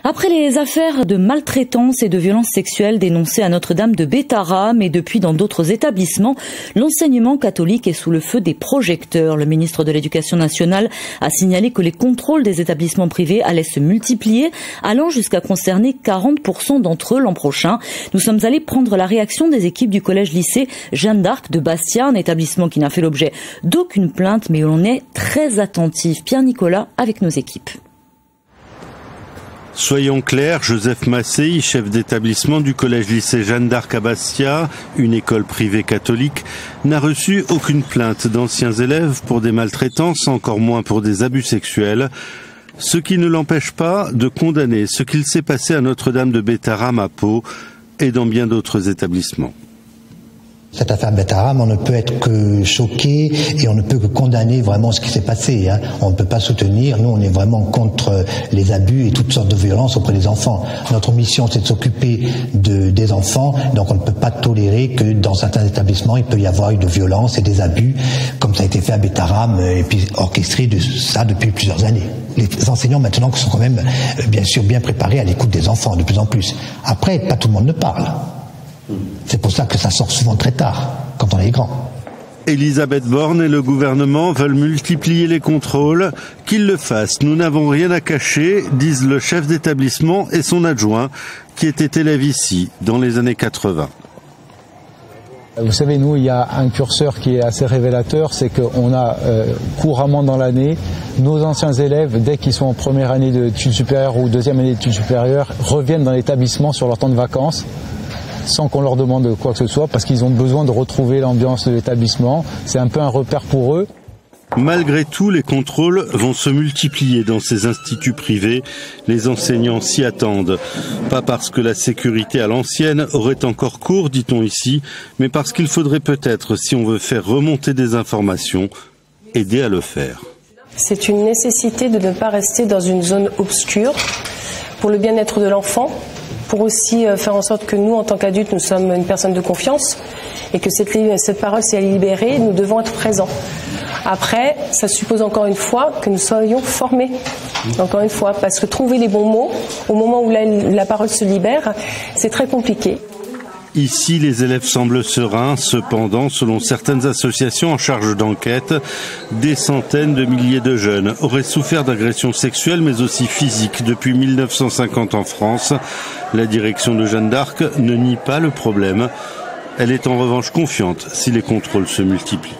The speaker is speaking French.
Après les affaires de maltraitance et de violences sexuelles dénoncées à Notre-Dame de Bétharram et depuis dans d'autres établissements, l'enseignement catholique est sous le feu des projecteurs. Le ministre de l'Éducation nationale a signalé que les contrôles des établissements privés allaient se multiplier, allant jusqu'à concerner 40% d'entre eux l'an prochain. Nous sommes allés prendre la réaction des équipes du collège-lycée Jeanne d'Arc de Bastia, un établissement qui n'a fait l'objet d'aucune plainte, mais où l'on est très attentif. Pierre Nicolas avec nos équipes. Soyons clairs, Joseph Massey, chef d'établissement du collège-lycée Jeanne d'Arc à Bastia, une école privée catholique, n'a reçu aucune plainte d'anciens élèves pour des maltraitances, encore moins pour des abus sexuels, ce qui ne l'empêche pas de condamner ce qu'il s'est passé à Notre-Dame de Bétharram à Pau et dans bien d'autres établissements. Cette affaire Bétharram, on ne peut être que choqué et on ne peut que condamner vraiment ce qui s'est passé. On ne peut pas soutenir, nous on est vraiment contre les abus et toutes sortes de violences auprès des enfants. Notre mission c'est de s'occuper des enfants, donc on ne peut pas tolérer que dans certains établissements il peut y avoir eu de violences et des abus, comme ça a été fait à Bétharram et puis orchestré de ça depuis plusieurs années. Les enseignants maintenant sont quand même bien sûr bien préparés à l'écoute des enfants de plus en plus. Après, pas tout le monde ne parle. C'est pour ça que ça sort souvent très tard, quand on est grand. Elisabeth Borne et le gouvernement veulent multiplier les contrôles. Qu'ils le fassent, nous n'avons rien à cacher, disent le chef d'établissement et son adjoint, qui était élève ici, dans les années 80. Vous savez, nous, il y a un curseur qui est assez révélateur, c'est qu'on a couramment dans l'année, nos anciens élèves, dès qu'ils sont en première année d'études supérieures ou deuxième année d'études supérieures, reviennent dans l'établissement sur leur temps de vacances, sans qu'on leur demande quoi que ce soit, parce qu'ils ont besoin de retrouver l'ambiance de l'établissement. C'est un peu un repère pour eux. Malgré tout, les contrôles vont se multiplier dans ces instituts privés. Les enseignants s'y attendent. Pas parce que la sécurité à l'ancienne aurait encore cours, dit-on ici, mais parce qu'il faudrait peut-être, si on veut faire remonter des informations, aider à le faire. C'est une nécessité de ne pas rester dans une zone obscure pour le bien-être de l'enfant, pour aussi faire en sorte que nous, en tant qu'adultes, nous sommes une personne de confiance et que cette parole, si elle est libérée, nous devons être présents. Après, ça suppose encore une fois que nous soyons formés, encore une fois, parce que trouver les bons mots au moment où la parole se libère, c'est très compliqué. Ici, les élèves semblent sereins. Cependant, selon certaines associations en charge d'enquête, des centaines de milliers de jeunes auraient souffert d'agressions sexuelles, mais aussi physiques, depuis 1950 en France. La direction de Jeanne d'Arc ne nie pas le problème. Elle est en revanche confiante si les contrôles se multiplient.